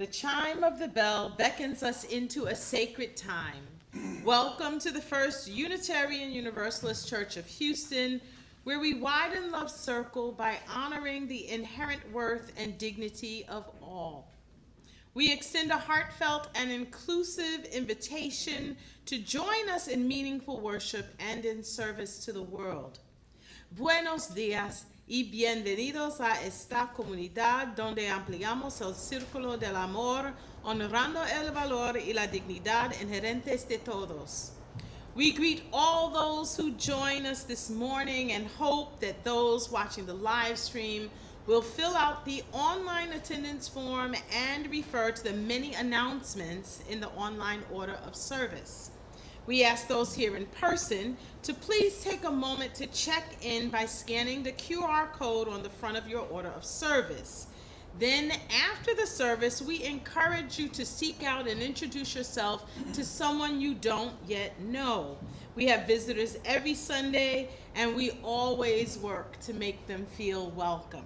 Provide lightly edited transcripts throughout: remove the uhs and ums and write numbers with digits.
The chime of the bell beckons us into a sacred time. Welcome to the First Unitarian Universalist Church of Houston, where we widen love's circle by honoring the inherent worth and dignity of all. We extend a heartfelt and inclusive invitation to join us in meaningful worship and in service to the world. Buenos días y bienvenidos a esta comunidad donde ampliamos el círculo del amor, honorando el valor y la dignidad inherentes de todos. We greet all those who join us this morning and hope that those watching the live stream will fill out the online attendance form and refer to the many announcements in the online order of service. We ask those here in person to please take a moment to check in by scanning the QR code on the front of your order of service. Then after the service, we encourage you to seek out and introduce yourself to someone you don't yet know. We have visitors every Sunday, and we always work to make them feel welcome.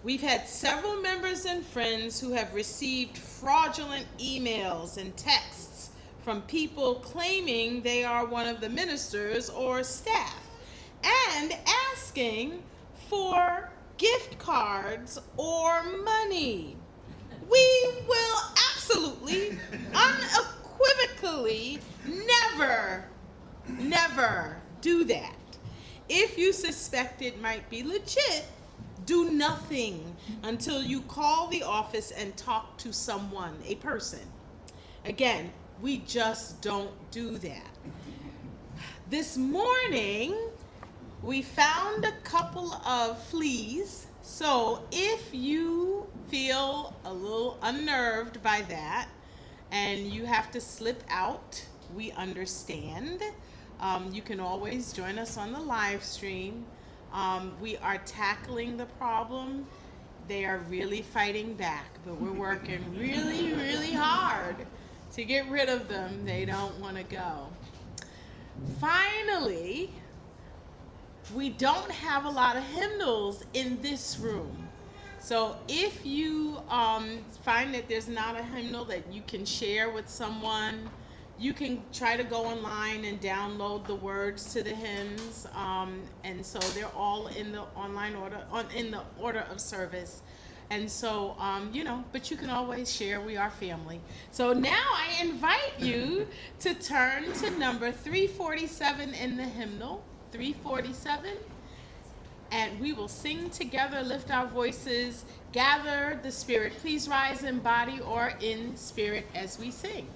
We've had several members and friends who have received fraudulent emails and texts from people claiming they are one of the ministers or staff and asking for gift cards or money. We will absolutely, unequivocally never do that. If you suspect it might be legit, do nothing until you call the office and talk to someone, a person. Again, we just don't do that. This morning, we found a couple of fleas. So if you feel a little unnerved by that and you have to slip out, we understand. You can always join us on the live stream. We are tackling the problem. They are really fighting back, but we're working really, really hard to get rid of them. They don't want to go. Finally, we don't have a lot of hymnals in this room. So if you find that there's not a hymnal that you can share with someone, you can try to go online and download the words to the hymns, and so they're all in the online order, in the order of service. And so, but you can always share. We are family. So now I invite you to turn to number 347 in the hymnal, 347, and we will sing together, lift our voices, gather the Spirit. Please rise in body or in spirit as we sing.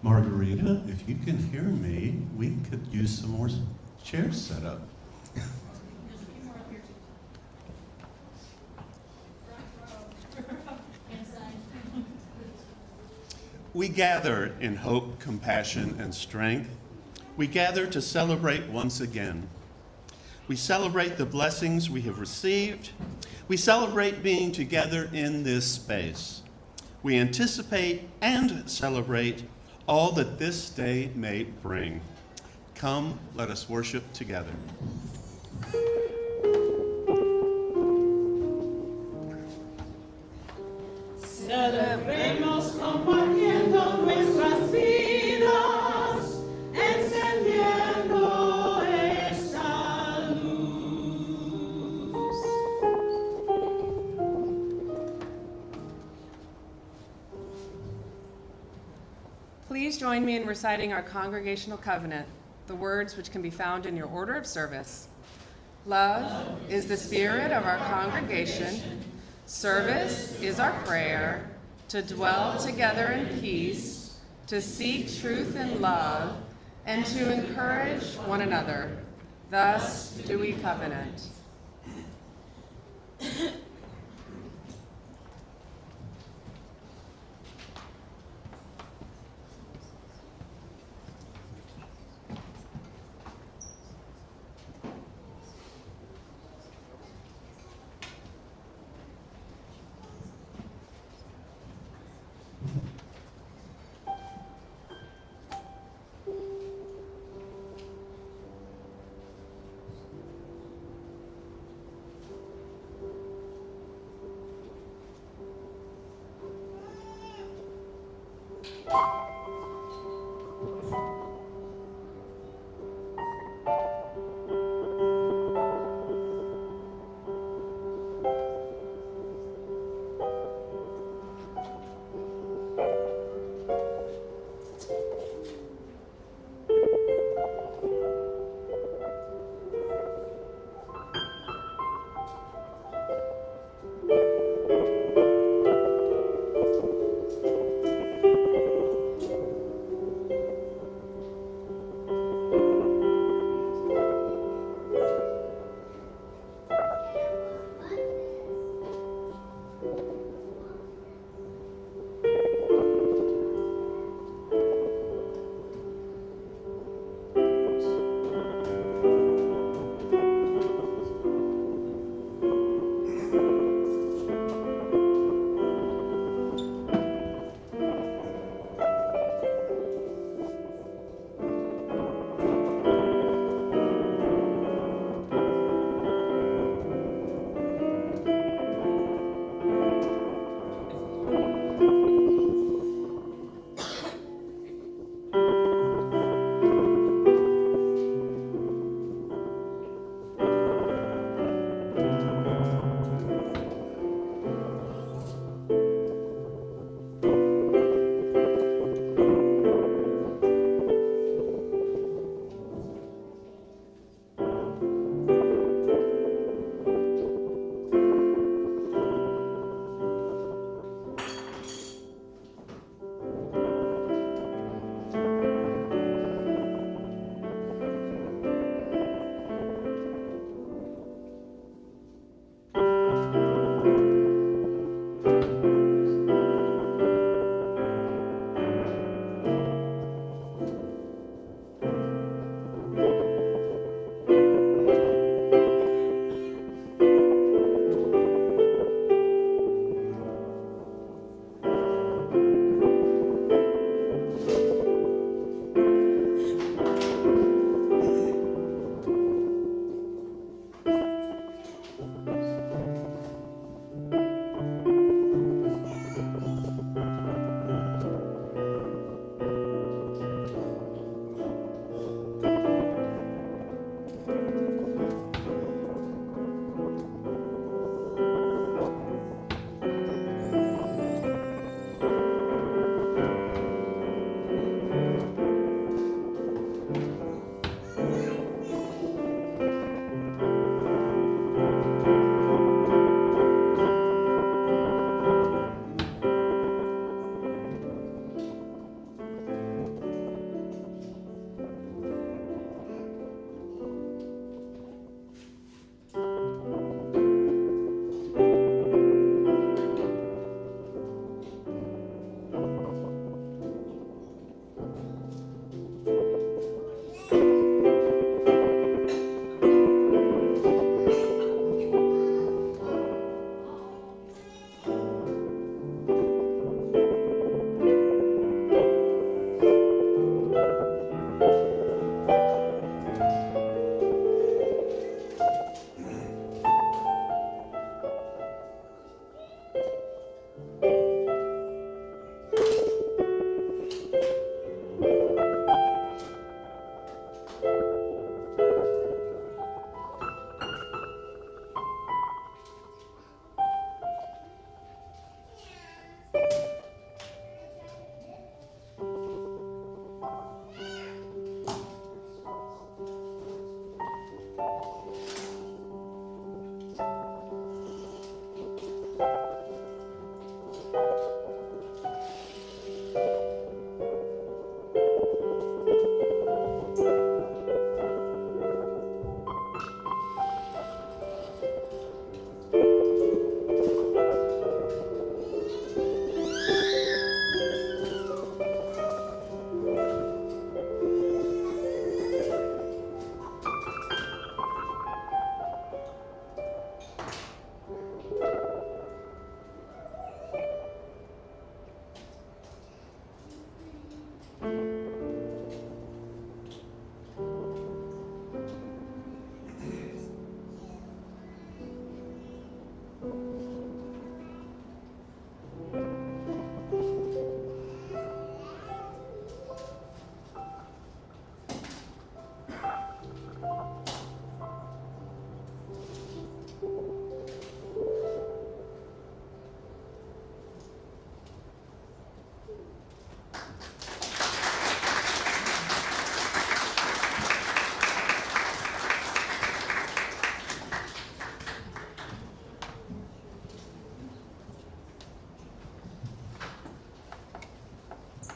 Margarita, if you can hear me, we could use some more chairs set up. We gather in hope, compassion, and strength. We gather to celebrate once again. We celebrate the blessings we have received. We celebrate being together in this space. We anticipate and celebrate all that this day may bring. Come, let us worship together. Celebremos compartiendo nuestras vidas, encendiendo esta luz. Please join me in reciting our congregational covenant, the words which can be found in your order of service. Love is the spirit of our congregation. Service is our prayer, to dwell together in peace, to seek truth and love, and to encourage one another. Thus do we covenant.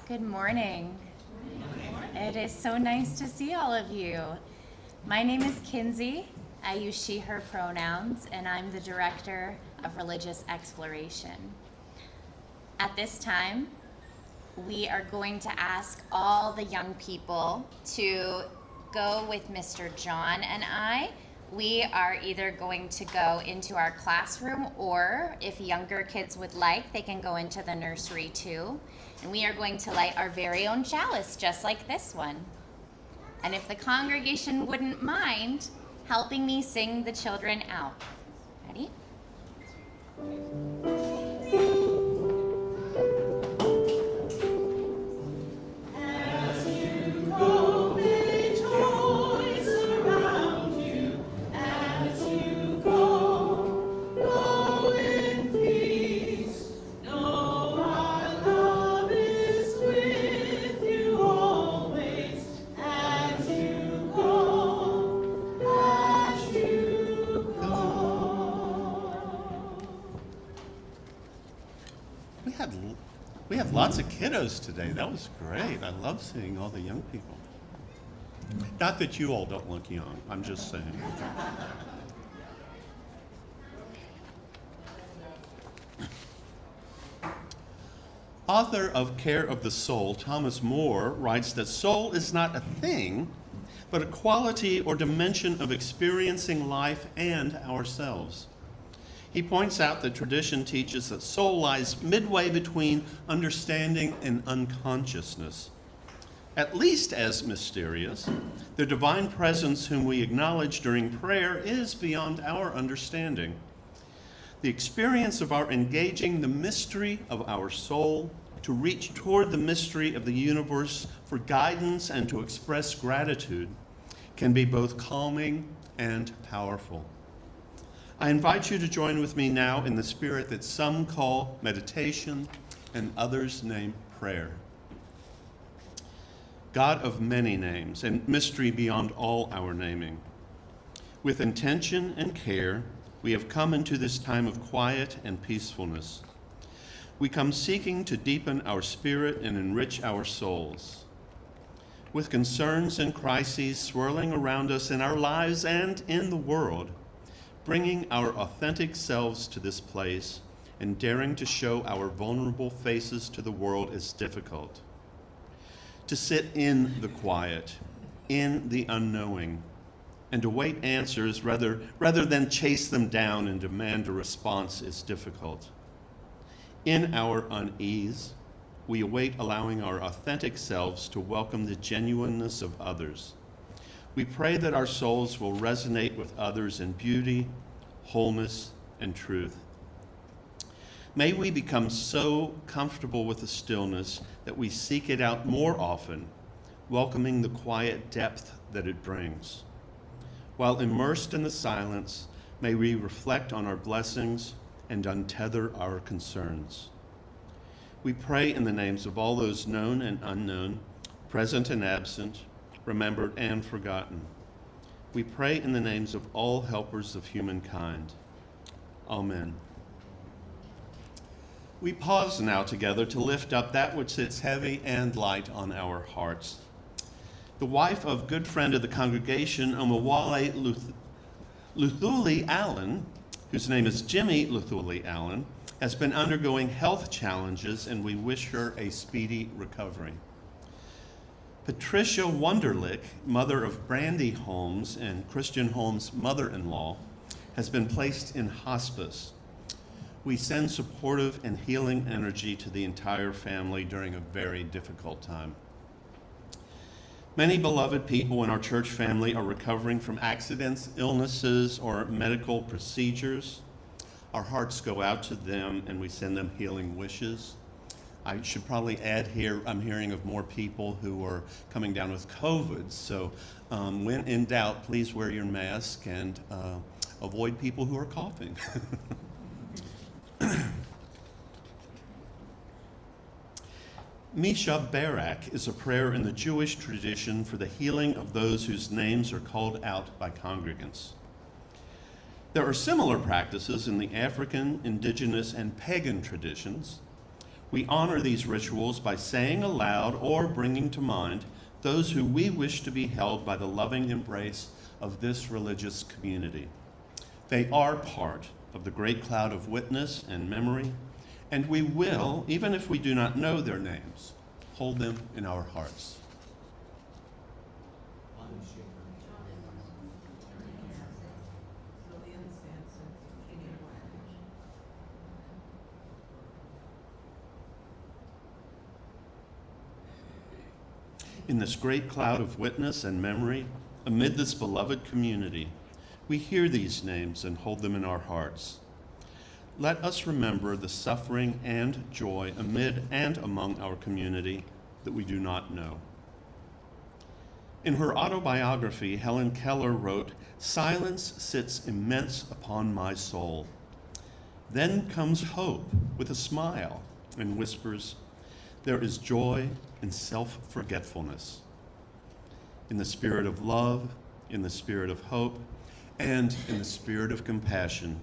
Good morning. It is so nice to see all of you. My name is Kinsey. I use she, her pronouns, and I'm the Director of Religious Exploration. At this time, we are going to ask all the young people to go with Mr. John and I. We are either going to go into our classroom, or if younger kids would like, they can go into the nursery too. And we are going to light our very own chalice, just like this one. And if the congregation wouldn't mind helping me sing the children out. Ready? As you go, may joys surround you. As you go in peace. Know our love is with you always. As you go, as you go. We had lots of kiddos today. That was great. I love seeing all the young people. Not that you all don't look young. I'm just saying. Author of Care of the Soul, Thomas More, writes that soul is not a thing, but a quality or dimension of experiencing life and ourselves. He points out that tradition teaches that soul lies midway between understanding and unconsciousness. At least as mysterious, the divine presence whom we acknowledge during prayer is beyond our understanding. The experience of our engaging the mystery of our soul to reach toward the mystery of the universe for guidance and to express gratitude can be both calming and powerful. I invite you to join with me now in the spirit that some call meditation and others name prayer. God of many names and mystery beyond all our naming, with intention and care, we have come into this time of quiet and peacefulness. We come seeking to deepen our spirit and enrich our souls. With concerns and crises swirling around us in our lives and in the world, bringing our authentic selves to this place and daring to show our vulnerable faces to the world is difficult. To sit in the quiet, in the unknowing, and await answers rather than chase them down and demand a response is difficult. In our unease, we await allowing our authentic selves to welcome the genuineness of others. We pray that our souls will resonate with others in beauty, wholeness, and truth. May we become so comfortable with the stillness that we seek it out more often, welcoming the quiet depth that it brings. While immersed in the silence, may we reflect on our blessings and untether our concerns. We pray in the names of all those known and unknown, present and absent, remembered and forgotten. We pray in the names of all helpers of humankind. Amen. We pause now together to lift up that which sits heavy and light on our hearts. The wife of good friend of the congregation, Omawale Luthuli Allen, whose name is Jimmy Luthuli Allen, has been undergoing health challenges, and we wish her a speedy recovery. Patricia Wunderlich, mother of Brandy Holmes and Christian Holmes' mother-in-law, has been placed in hospice. We send supportive and healing energy to the entire family during a very difficult time. Many beloved people in our church family are recovering from accidents, illnesses, or medical procedures. Our hearts go out to them and we send them healing wishes. I should probably add here, I'm hearing of more people who are coming down with COVID. So when in doubt, please wear your mask and avoid people who are coughing. Misha Barak is a prayer in the Jewish tradition for the healing of those whose names are called out by congregants. There are similar practices in the African, indigenous, and pagan traditions. We honor these rituals by saying aloud or bringing to mind those who we wish to be held by the loving embrace of this religious community. They are part of the great cloud of witness and memory, and we will, even if we do not know their names, hold them in our hearts. In this great cloud of witness and memory, amid this beloved community, we hear these names and hold them in our hearts. Let us remember the suffering and joy amid and among our community that we do not know. In her autobiography, Helen Keller wrote, "Silence sits immense upon my soul. Then comes hope with a smile and whispers, there is joy in self-forgetfulness. In the spirit of love, in the spirit of hope, and in the spirit of compassion,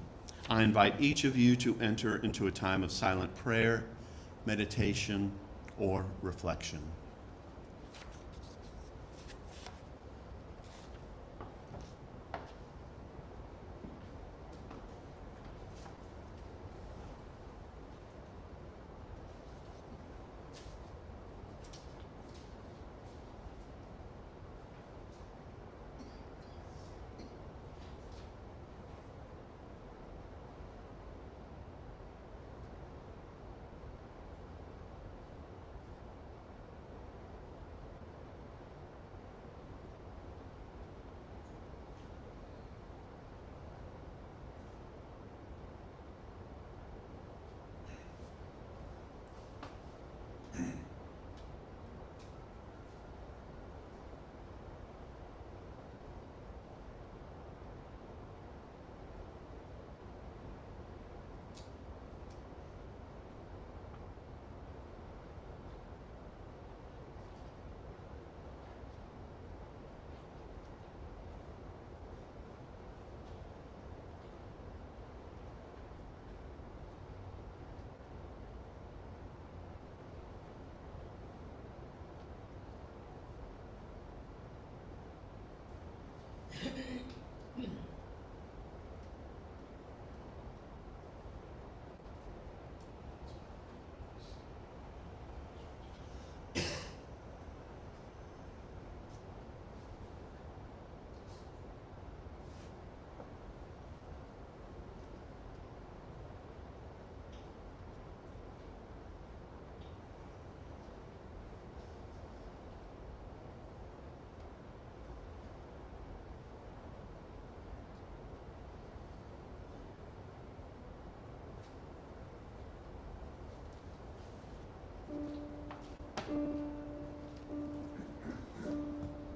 I invite each of you to enter into a time of silent prayer, meditation, or reflection."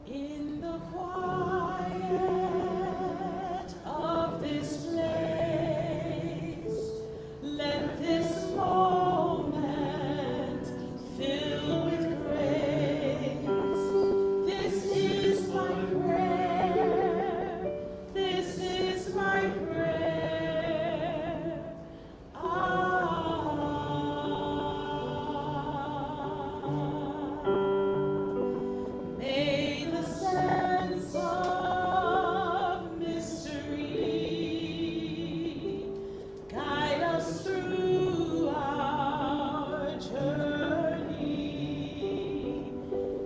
In the quiet of this place, let this moment fill with grace. This is my prayer. This is my prayer. May the sense of mystery guide us through our journey.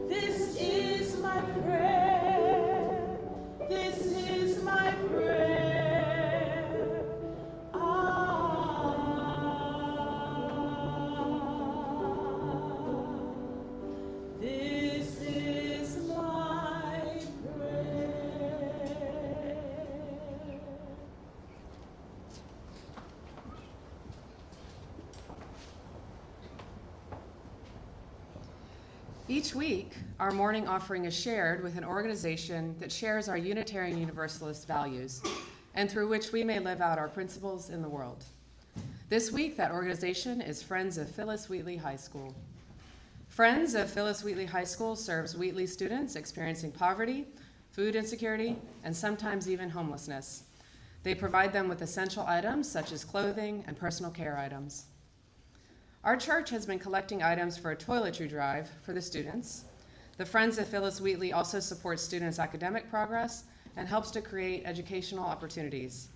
This is my prayer. This is my prayer. This is my prayer. Each week, our morning offering is shared with an organization that shares our Unitarian Universalist values and through which we may live out our principles in the world. This week, that organization is Friends of Phyllis Wheatley High School. Friends of Phyllis Wheatley High School serves Wheatley students experiencing poverty, food insecurity, and sometimes even homelessness. They provide them with essential items such as clothing and personal care items. Our church has been collecting items for a toiletry drive for the students. The Friends of Phyllis Wheatley also supports students' academic progress and helps to create educational opportunities.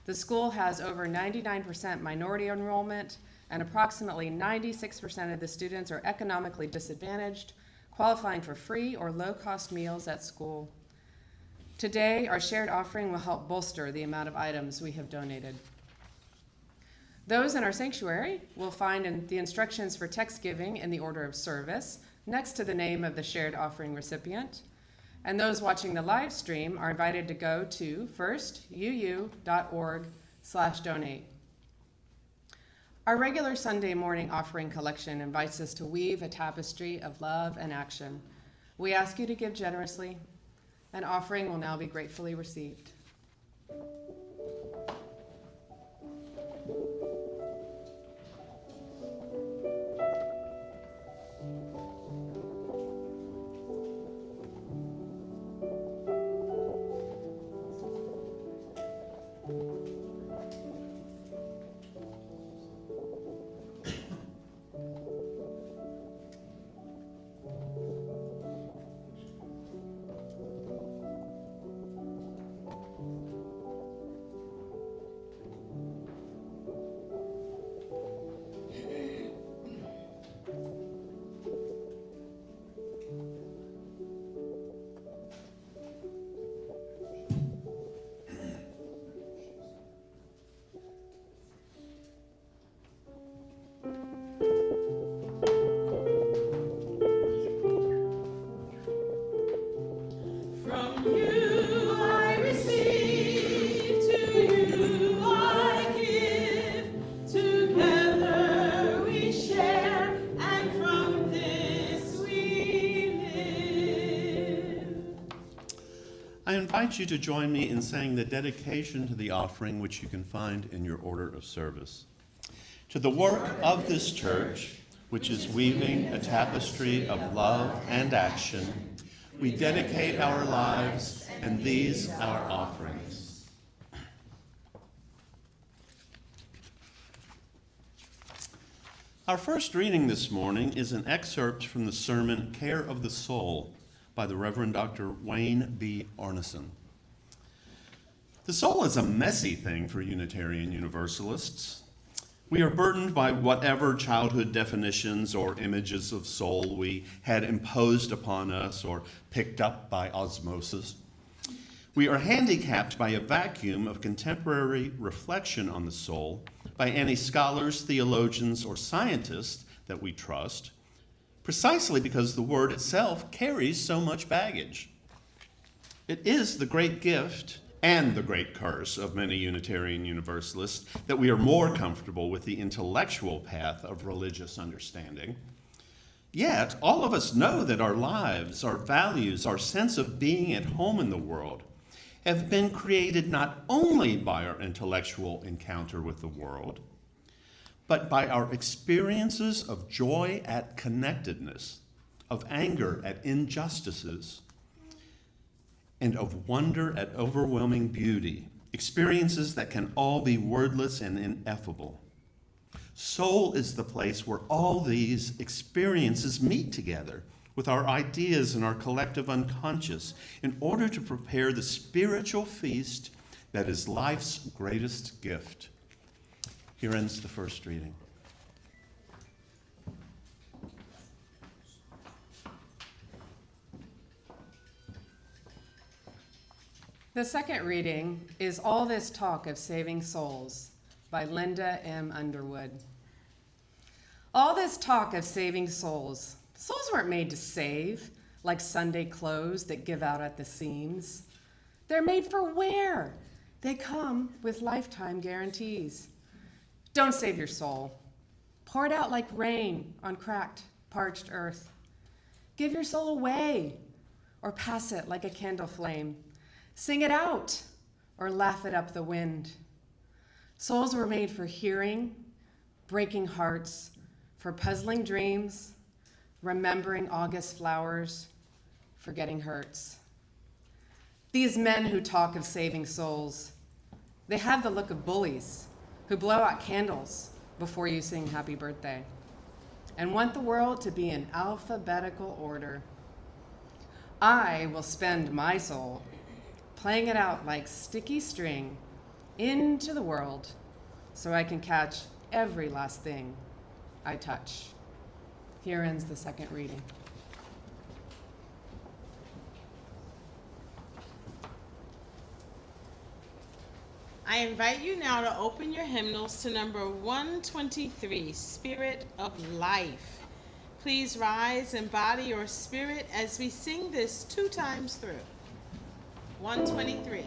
The school has over 99% minority enrollment, and approximately 96% of the students are economically disadvantaged, qualifying for free or low-cost meals at school. Today, our shared offering will help bolster the amount of items we have donated. Those in our sanctuary will find the instructions for text giving in the order of service next to the name of the shared offering recipient. And those watching the live stream are invited to go to firstuuhouston.org/donate. Our regular Sunday morning offering collection invites us to weave a tapestry of love and action. We ask you to give generously. An offering will now be gratefully received. I invite you to join me in saying the dedication to the offering, which you can find in your order of service. To the work of this church, which is weaving a tapestry of love and action, we dedicate our lives and these our offerings. Our first reading this morning is an excerpt from the sermon Care of the Soul by the Reverend Dr. Wayne B. Arneson. The soul is a messy thing for Unitarian Universalists. We are burdened by whatever childhood definitions or images of soul we had imposed upon us or picked up by osmosis. We are handicapped by a vacuum of contemporary reflection on the soul by any scholars, theologians, or scientists that we trust, precisely because the word itself carries so much baggage. It is the great gift and the great curse of many Unitarian Universalists that we are more comfortable with the intellectual path of religious understanding. Yet, all of us know that our lives, our values, our sense of being at home in the world have been created not only by our intellectual encounter with the world, but by our experiences of joy at connectedness, of anger at injustices, and of wonder at overwhelming beauty, experiences that can all be wordless and ineffable. Soul is the place where all these experiences meet together with our ideas and our collective unconscious in order to prepare the spiritual feast that is life's greatest gift. Here ends the first reading. The second reading is All This Talk of Saving Souls by Linda M. Underwood. All this talk of saving souls. Souls weren't made to save, like Sunday clothes that give out at the seams. They're made for wear. They come with lifetime guarantees. Don't save your soul. Pour it out like rain on cracked, parched earth. Give your soul away, or pass it like a candle flame. Sing it out, or laugh it up the wind. Souls were made for hearing, breaking hearts, for puzzling dreams, remembering August flowers, forgetting hurts. These men who talk of saving souls, they have the look of bullies who blow out candles before you sing happy birthday. and want the world to be in alphabetical order. I will spend my soul playing it out like sticky string into the world so I can catch every last thing I touch. Here ends the second reading. I invite you now to open your hymnals to number 123, Spirit of Life. Please rise and body your spirit as we sing this 2 times through. 123.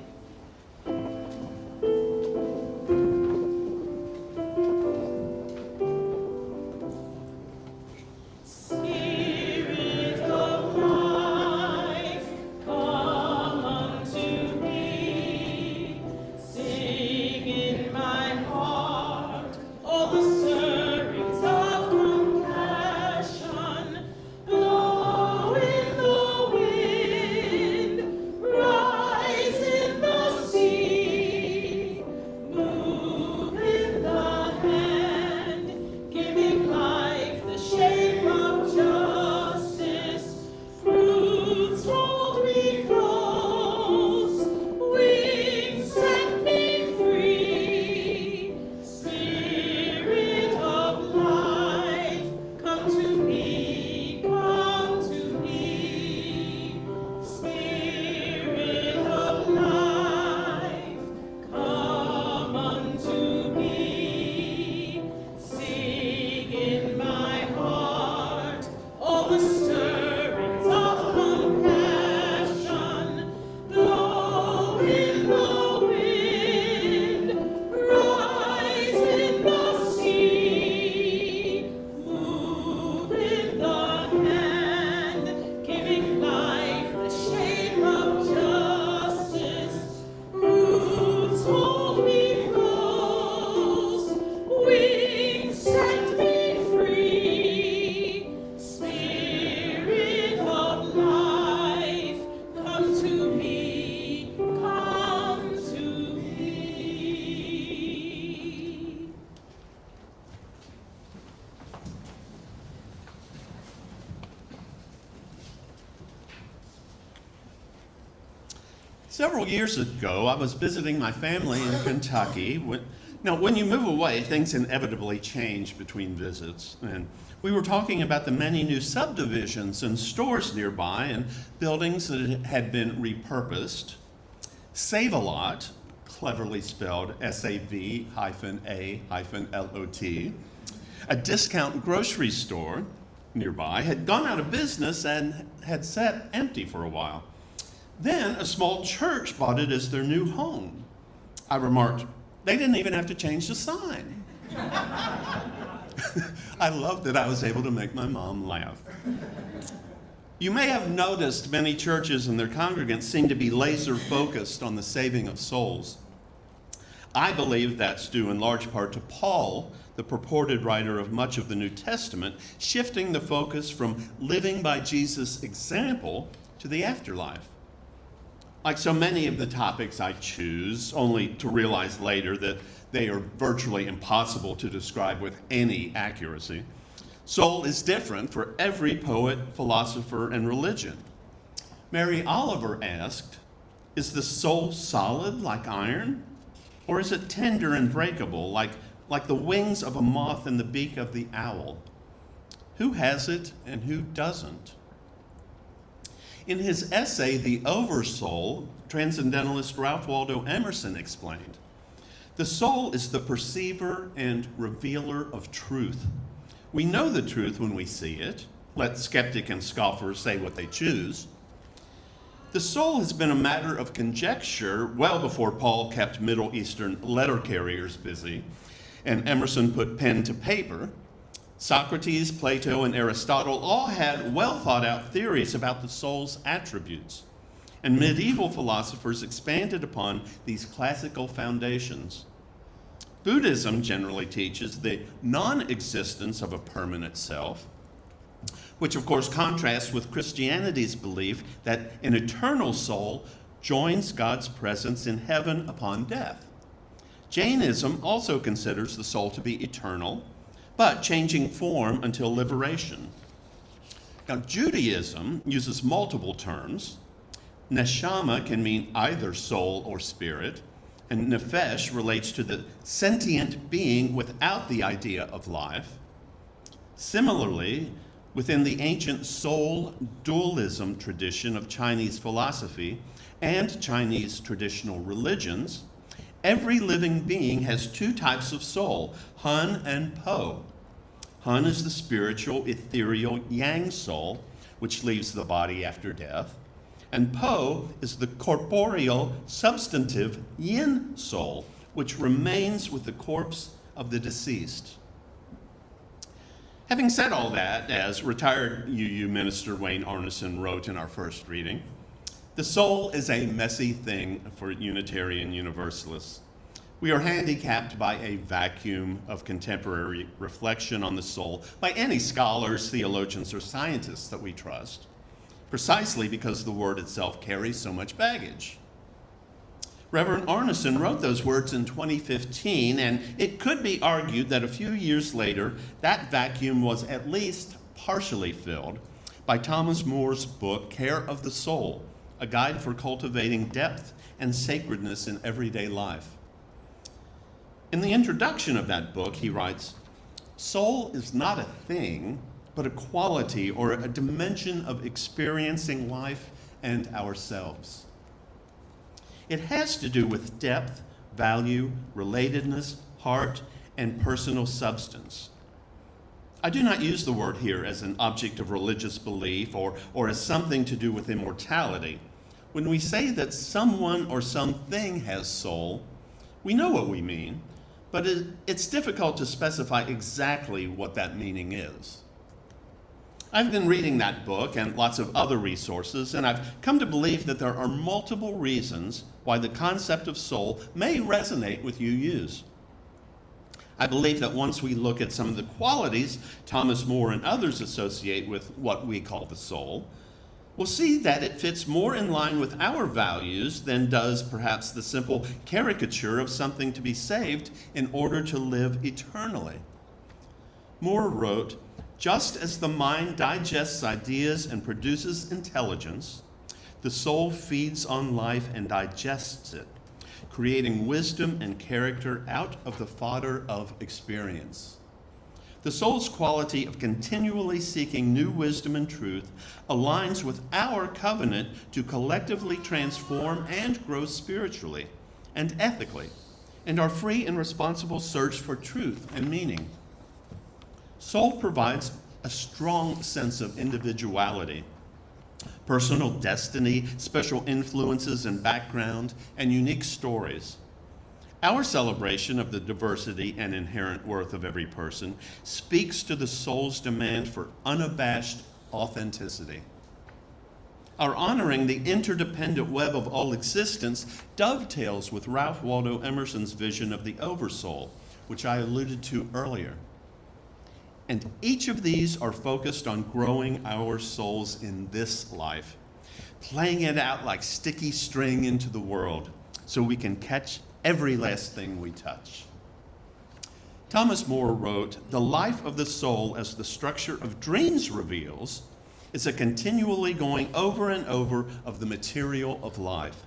Several years ago, I was visiting my family in Kentucky. When you move away, things inevitably change between visits. And we were talking about the many new subdivisions and stores nearby and buildings that had been repurposed. Save-A-Lot, cleverly spelled S-A-V-A-L-O-T, a discount grocery store nearby, had gone out of business and had sat empty for a while. Then a small church bought it as their new home. I remarked, they didn't even have to change the sign. I loved that I was able to make my mom laugh. You may have noticed many churches and their congregants seem to be laser focused on the saving of souls. I believe that's due in large part to Paul, the purported writer of much of the New Testament, shifting the focus from living by Jesus' example to the afterlife. Like so many of the topics I choose, only to realize later that they are virtually impossible to describe with any accuracy, soul is different for every poet, philosopher, and religion. Mary Oliver asked, is the soul solid like iron? Or is it tender and breakable like the wings of a moth and the beak of the owl? Who has it and who doesn't? In his essay, The Oversoul, Transcendentalist Ralph Waldo Emerson explained, the soul is the perceiver and revealer of truth. We know the truth when we see it. Let skeptic and scoffer say what they choose. The soul has been a matter of conjecture well before Paul kept Middle Eastern letter carriers busy and Emerson put pen to paper. Socrates, Plato, and Aristotle all had well thought out theories about the soul's attributes, and medieval philosophers expanded upon these classical foundations. Buddhism generally teaches the non-existence of a permanent self, which of course contrasts with Christianity's belief that an eternal soul joins God's presence in heaven upon death. Jainism also considers the soul to be eternal, but changing form until liberation. Now, Judaism uses multiple terms. Neshama can mean either soul or spirit, and nefesh relates to the sentient being without the idea of life. Similarly, within the ancient soul dualism tradition of Chinese philosophy and Chinese traditional religions, every living being has two types of soul, hun and po. Hun is the spiritual, ethereal yang soul, which leaves the body after death. And po is the corporeal, substantive yin soul, which remains with the corpse of the deceased. Having said all that, as retired UU minister Wayne Arneson wrote in our first reading, the soul is a messy thing for Unitarian Universalists. We are handicapped by a vacuum of contemporary reflection on the soul by any scholars, theologians, or scientists that we trust, precisely because the word itself carries so much baggage. Reverend Arneson wrote those words in 2015, and it could be argued that a few years later, that vacuum was at least partially filled by Thomas More's book, Care of the Soul, a guide for cultivating depth and sacredness in everyday life. In the introduction of that book, he writes, "Soul is not a thing, but a quality or a dimension of experiencing life and ourselves. It has to do with depth, value, relatedness, heart, and personal substance. I do not use the word here as an object of religious belief or as something to do with immortality. When we say that someone or something has soul, we know what we mean, but it's difficult to specify exactly what that meaning is. I've been reading that book and lots of other resources, and I've come to believe that there are multiple reasons why the concept of soul may resonate with UUs. I believe that once we look at some of the qualities Thomas More and others associate with what we call the soul, we'll see that it fits more in line with our values than does perhaps the simple caricature of something to be saved in order to live eternally. Moore wrote, "Just as the mind digests ideas and produces intelligence, the soul feeds on life and digests it, creating wisdom and character out of the fodder of experience. The soul's quality of continually seeking new wisdom and truth aligns with our covenant to collectively transform and grow spiritually and ethically, and our free and responsible search for truth and meaning. Soul provides a strong sense of individuality, personal destiny, special influences and background, and unique stories. Our celebration of the diversity and inherent worth of every person speaks to the soul's demand for unabashed authenticity. Our honoring the interdependent web of all existence dovetails with Ralph Waldo Emerson's vision of the oversoul, which I alluded to earlier. And each of these are focused on growing our souls in this life, playing it out like sticky string into the world so we can catch every last thing we touch." Thomas More wrote, "The life of the soul as the structure of dreams reveals is a continually going over and over of the material of life."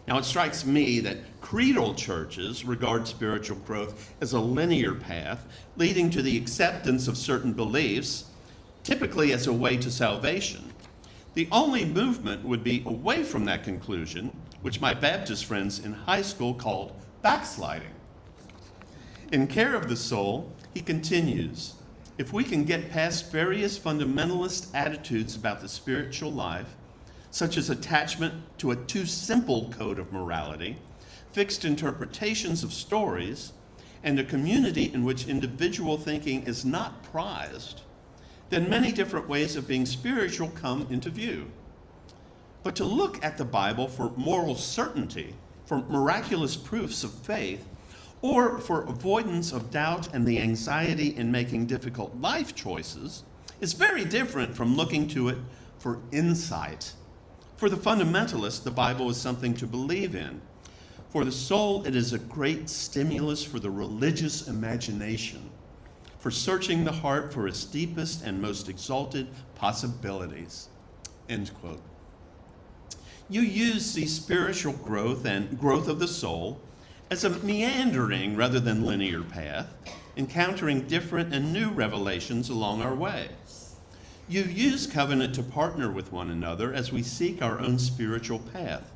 Now, it strikes me that creedal churches regard spiritual growth as a linear path leading to the acceptance of certain beliefs, typically as a way to salvation. The only movement would be away from that conclusion, which my Baptist friends in high school called backsliding. In Care of the Soul, he continues, "If we can get past various fundamentalist attitudes about the spiritual life, such as attachment to a too simple code of morality, fixed interpretations of stories, and a community in which individual thinking is not prized, then many different ways of being spiritual come into view. But to look at the Bible for moral certainty, for miraculous proofs of faith, or for avoidance of doubt and the anxiety in making difficult life choices is very different from looking to it for insight. For the fundamentalist, the Bible is something to believe in. For the soul, it is a great stimulus for the religious imagination. for searching the heart for its deepest and most exalted possibilities." End quote. UU sees spiritual growth and growth of the soul as a meandering rather than linear path, encountering different and new revelations along our way. UU's covenant to partner with one another as we seek our own spiritual path,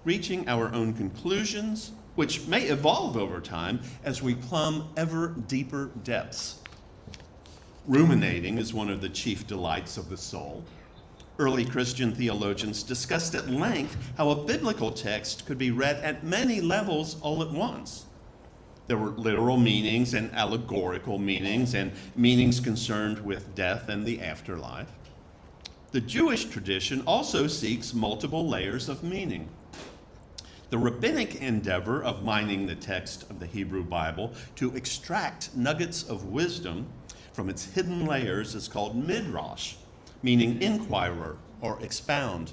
reaching our own conclusions, which may evolve over time as we plumb ever deeper depths. Ruminating is one of the chief delights of the soul. Early Christian theologians discussed at length how a biblical text could be read at many levels all at once. There were literal meanings and allegorical meanings and meanings concerned with death and the afterlife. The Jewish tradition also seeks multiple layers of meaning. The rabbinic endeavor of mining the text of the Hebrew Bible to extract nuggets of wisdom from its hidden layers is called midrash, meaning inquirer or expound.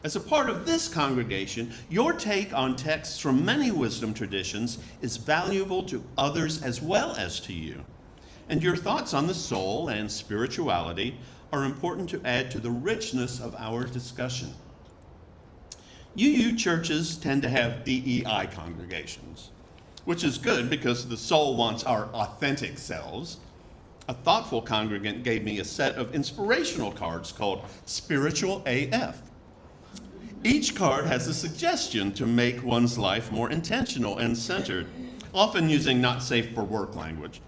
As a part of this congregation, your take on texts from many wisdom traditions is valuable to others as well as to you. And your thoughts on the soul and spirituality are important to add to the richness of our discussion. UU churches tend to have DEI congregations, which is good because the soul wants our authentic selves. A thoughtful congregant gave me a set of inspirational cards called Spiritual AF. Each card has a suggestion to make one's life more intentional and centered, often using not safe for work language.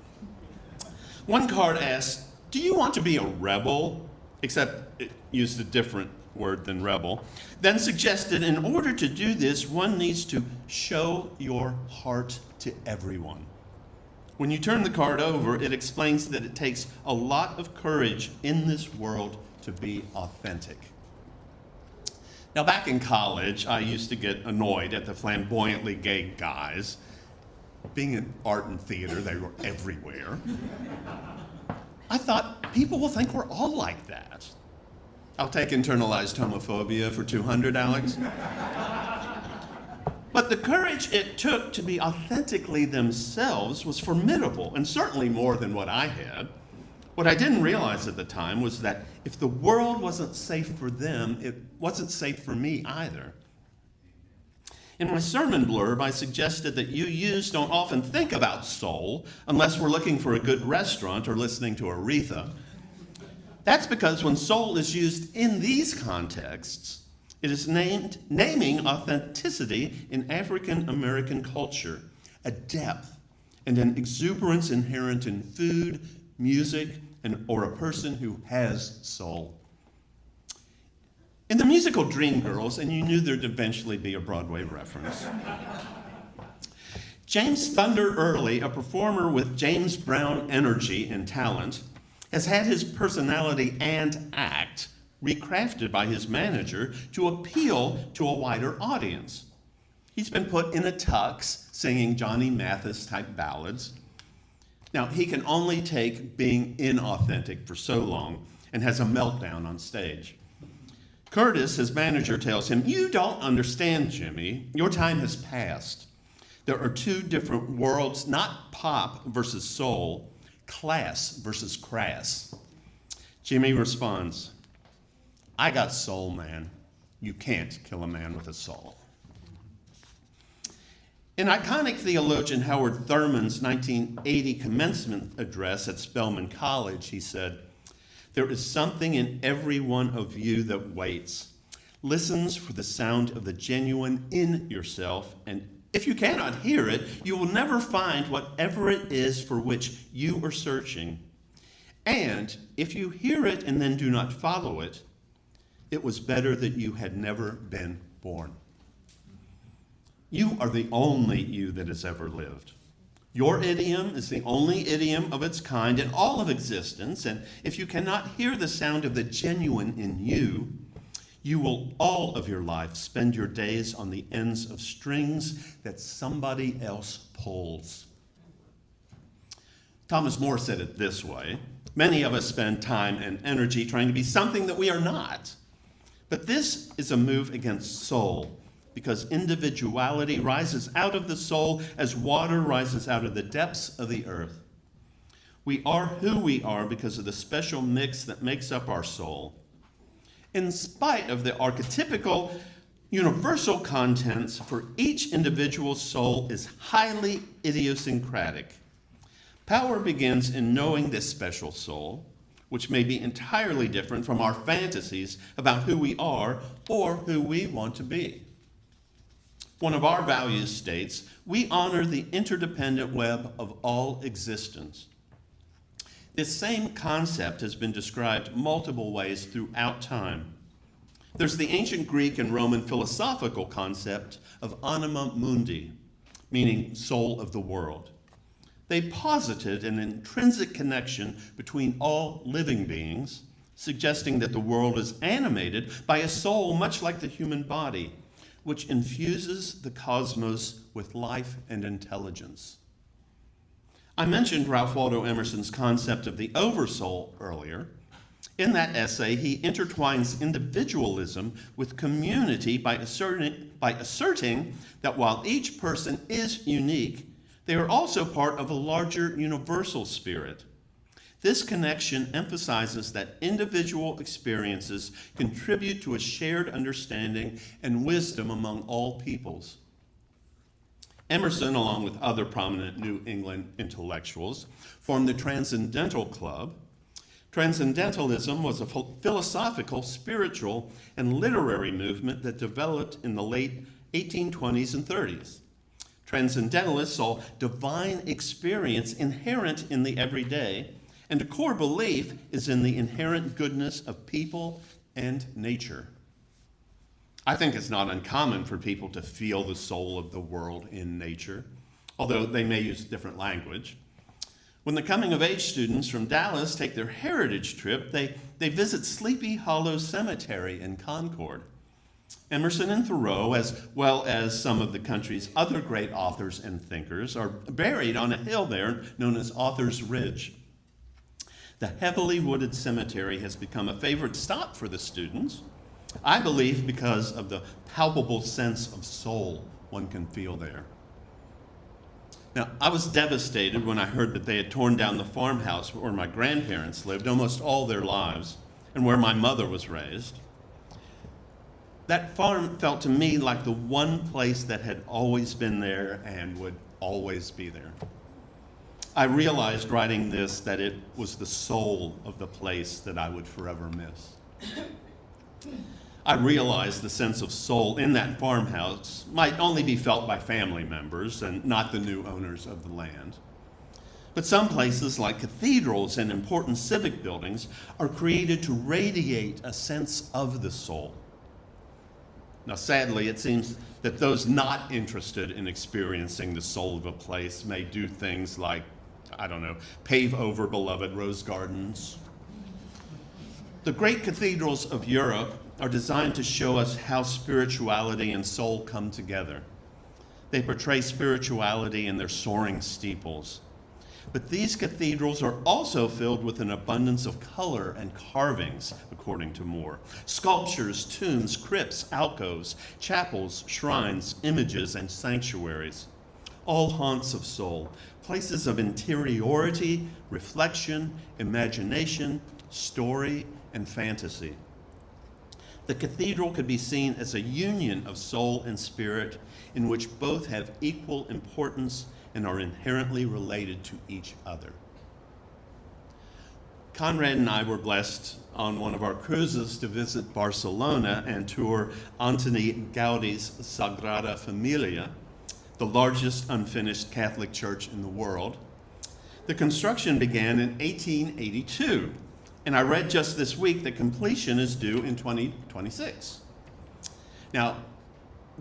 One card asks, "Do you want to be a rebel?" Except it used a different word than rebel. Then suggested in order to do this, one needs to show your heart to everyone. When you turn the card over, it explains that it takes a lot of courage in this world to be authentic. Now, back in college, I used to get annoyed at the flamboyantly gay guys. Being in art and theater, they were everywhere. I thought, people will think we're all like that. I'll take internalized homophobia for 200, Alex. But the courage it took to be authentically themselves was formidable, and certainly more than what I had. What I didn't realize at the time was that if the world wasn't safe for them, it wasn't safe for me either. In my sermon blurb, I suggested that UUs don't often think about soul unless we're looking for a good restaurant or listening to Aretha. That's because when soul is used in these contexts, it is naming authenticity in African American culture, a depth and an exuberance inherent in food, music, or a person who has soul. In the musical Dreamgirls, and you knew there'd eventually be a Broadway reference, James Thunder Early, a performer with James Brown energy and talent, has had his personality and act recrafted by his manager to appeal to a wider audience. He's been put in a tux singing Johnny Mathis-type ballads. Now, he can only take being inauthentic for so long and has a meltdown on stage. Curtis, his manager, tells him, "You don't understand, Jimmy. Your time has passed. There are two different worlds, not pop versus soul, class versus crass." Jimmy responds, "I got soul, man. You can't kill a man with a soul." In iconic theologian Howard Thurman's 1980 commencement address at Spelman College, he said, "There is something in every one of you that waits, listens for the sound of the genuine in yourself, and if you cannot hear it, you will never find whatever it is for which you are searching. And if you hear it and then do not follow it, it was better that you had never been born." You are the only you that has ever lived. Your idiom is the only idiom of its kind in all of existence, and if you cannot hear the sound of the genuine in you, you will all of your life spend your days on the ends of strings that somebody else pulls. Thomas More said it this way: "Many of us spend time and energy trying to be something that we are not. But this is a move against soul, because individuality rises out of the soul as water rises out of the depths of the earth. We are who we are because of the special mix that makes up our soul. In spite of the archetypical, universal contents, for each individual soul is highly idiosyncratic. Power begins in knowing this special soul, which may be entirely different from our fantasies about who we are or who we want to be. One of our values states, we honor the interdependent web of all existence. This same concept has been described multiple ways throughout time. There's the ancient Greek and Roman philosophical concept of anima mundi, meaning soul of the world. They posited an intrinsic connection between all living beings, suggesting that the world is animated by a soul much like the human body, which infuses the cosmos with life and intelligence. I mentioned Ralph Waldo Emerson's concept of the oversoul earlier. In that essay, he intertwines individualism with community by asserting that while each person is unique, they are also part of a larger universal spirit. This connection emphasizes that individual experiences contribute to a shared understanding and wisdom among all peoples. Emerson, along with other prominent New England intellectuals, formed the Transcendental Club. Transcendentalism was a philosophical, spiritual, and literary movement that developed in the late 1820s and 30s. Transcendentalists saw divine experience inherent in the everyday, and a core belief is in the inherent goodness of people and nature. I think it's not uncommon for people to feel the soul of the world in nature, although they may use different language. When the coming-of-age students from Dallas take their heritage trip, they visit Sleepy Hollow Cemetery in Concord. Emerson and Thoreau, as well as some of the country's other great authors and thinkers, are buried on a hill there known as Author's Ridge. The heavily wooded cemetery has become a favorite stop for the students, I believe because of the palpable sense of soul one can feel there. Now, I was devastated when I heard that they had torn down the farmhouse where my grandparents lived almost all their lives and where my mother was raised. That farm felt to me like the one place that had always been there and would always be there. I realized writing this that it was the soul of the place that I would forever miss. I realized the sense of soul in that farmhouse might only be felt by family members and not the new owners of the land. But some places, like cathedrals and important civic buildings, are created to radiate a sense of the soul. Now, sadly, it seems that those not interested in experiencing the soul of a place may do things like, pave over beloved rose gardens. The great cathedrals of Europe are designed to show us how spirituality and soul come together. They portray spirituality in their soaring steeples. But these cathedrals are also filled with an abundance of color and carvings, according to Moore. Sculptures, tombs, crypts, alcoves, chapels, shrines, images, and sanctuaries. All haunts of soul, places of interiority, reflection, imagination, story, and fantasy. The cathedral could be seen as a union of soul and spirit in which both have equal importance and are inherently related to each other. Conrad and I were blessed on one of our cruises to visit Barcelona and tour Antoni Gaudi's Sagrada Familia, the largest unfinished Catholic church in the world. The construction began in 1882, and I read just this week that completion is due in 2026. Now,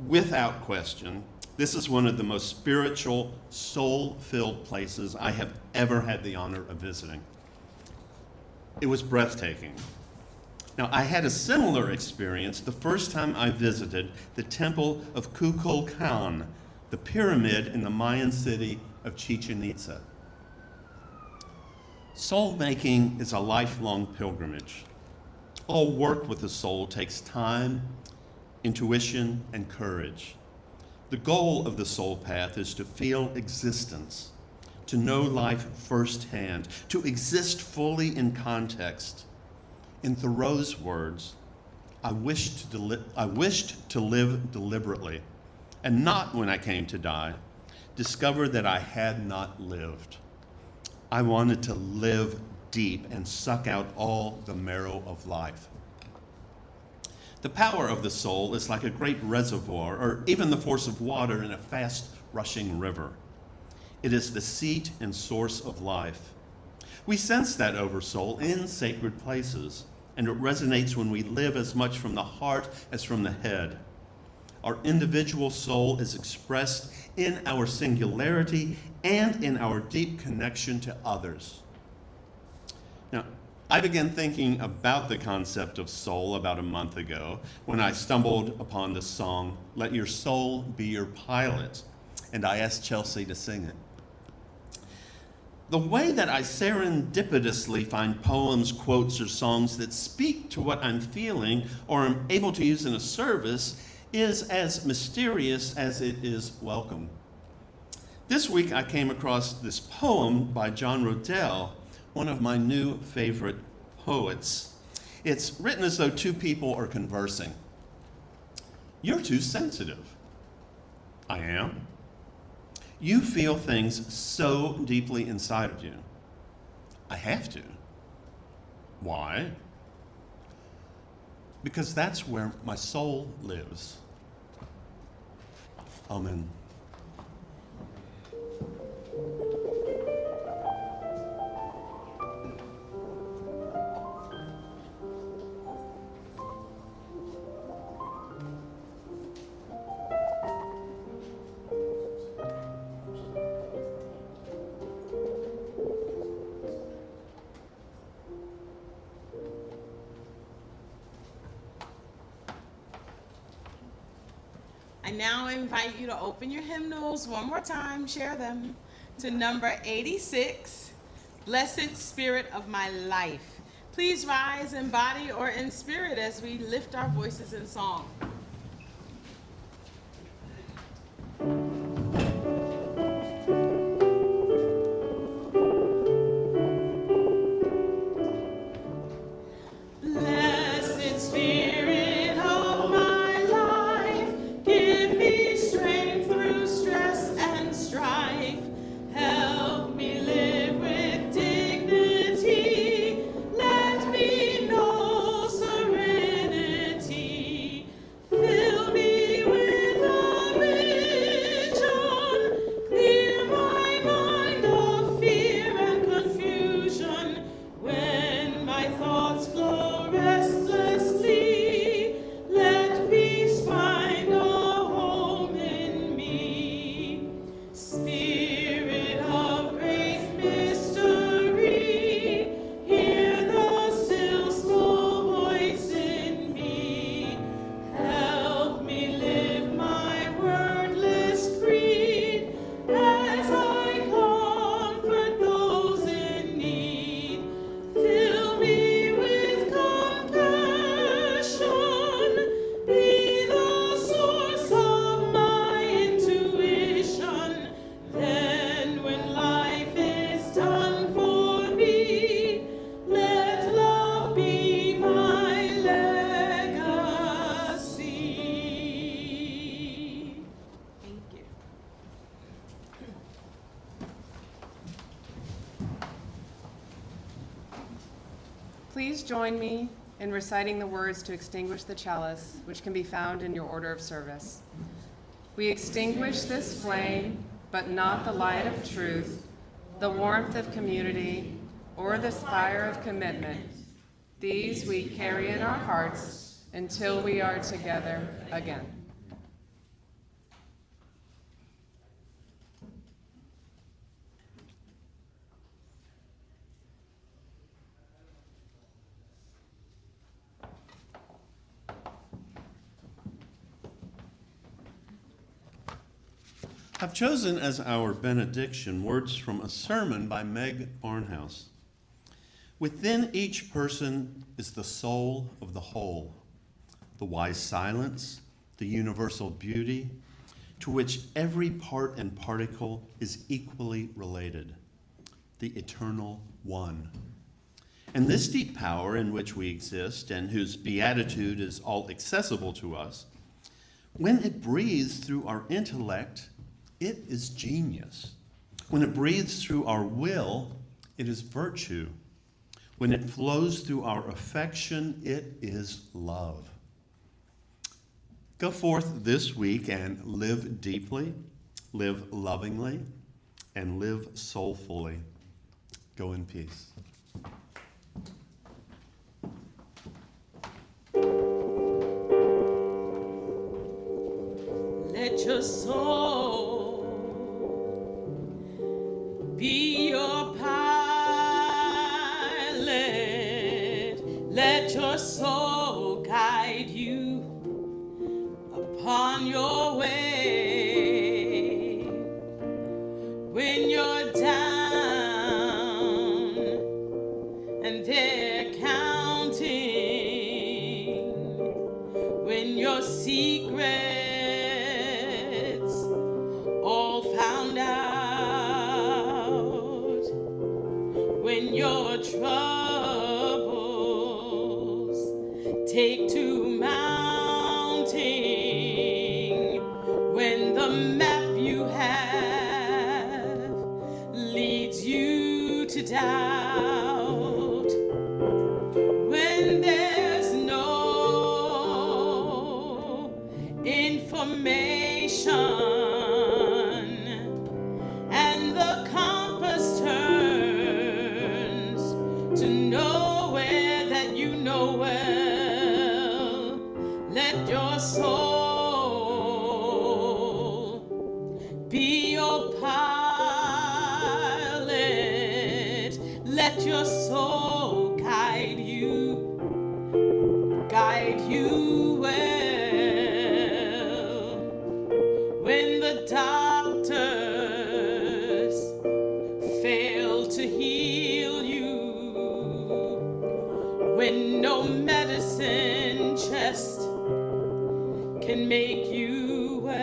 without question, this is one of the most spiritual, soul-filled places I have ever had the honor of visiting. It was breathtaking. Now, I had a similar experience the first time I visited the temple of Kukulkan, the pyramid in the Mayan city of Chichen Itza. Soul making is a lifelong pilgrimage. All work with the soul takes time, intuition, and courage. The goal of the soul path is to feel existence, to know life firsthand, to exist fully in context. In Thoreau's words, I wished to live deliberately, and not when I came to die, discover that I had not lived. I wanted to live deep and suck out all the marrow of life. The power of the soul is like a great reservoir, or even the force of water in a fast-rushing river. It is the seat and source of life. We sense that oversoul in sacred places, and it resonates when we live as much from the heart as from the head. Our individual soul is expressed in our singularity and in our deep connection to others. Now, I began thinking about the concept of soul about a month ago when I stumbled upon the song, Let Your Soul Be Your Pilot, and I asked Chelsea to sing it. The way that I serendipitously find poems, quotes, or songs that speak to what I'm feeling or am able to use in a service is as mysterious as it is welcome. This week I came across this poem by John Rodell, one of my new favorite poets. It's written as though two people are conversing. You're too sensitive. I am. You feel things so deeply inside of you. I have to. Why? Because that's where my soul lives. Amen. I now invite you to open your hymnals one more time, share them, to number 86, Blessed Spirit of My Life. Please rise in body or in spirit as we lift our voices in song. Please join me in reciting the words to extinguish the chalice, which can be found in your order of service. We extinguish this flame, but not the light of truth, the warmth of community, or this fire of commitment. These we carry in our hearts until we are together again. I've chosen as our benediction words from a sermon by Meg Barnhouse. Within each person is the soul of the whole, the wise silence, the universal beauty, to which every part and particle is equally related. the eternal one. And this deep power in which we exist and whose beatitude is all accessible to us, when it breathes through our intellect, it is genius. When it breathes through our will, it is virtue. When it flows through our affection, it is love. Go forth this week and live deeply, live lovingly, and live soulfully. Go in peace. Let your soul be your pilot. Let your soul guide you upon your way. When you're down and they're counting, when your secret all found out, when your troubles take to mounting, when the map you have leads you to doubt, when there's no information and the compass turns to nowhere that you know well, let your soul be your pilot. Let your soul guide you well. When the doctors fail to heal you, when no medicine chest can make you well,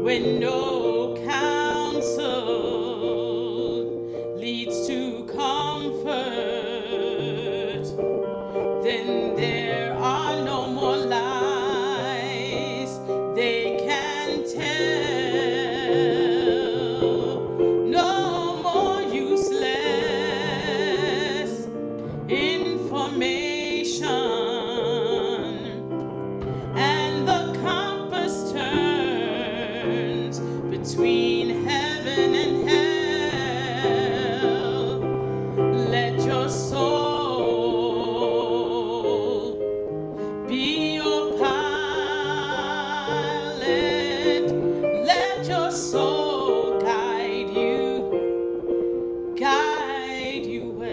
when no counsel leads to comfort, then there are no more lies they can tell, no more useless information, and the compass turns between heaven and hell. Let your soul be your pilot. Let your soul guide you well.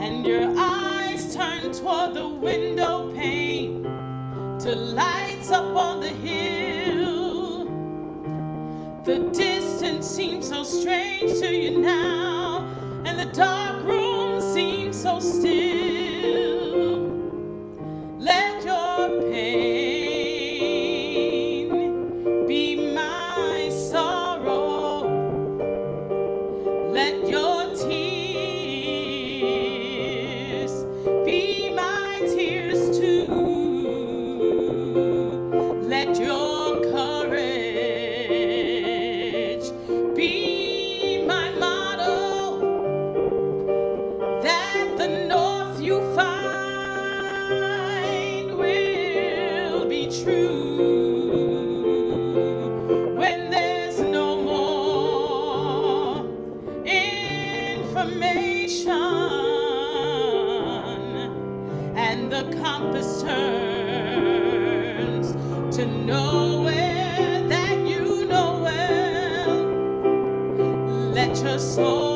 And your eyes turn toward the window pane to lights up on the hill. The distance seems so strange to you now, and the dark room seems so still. Let your pain be my sorrow. Let your tears be my tears too. Let your courage be my motto, that the north you find will be true. When there's no more information and the compass turns to nowhere that you know well, let your soul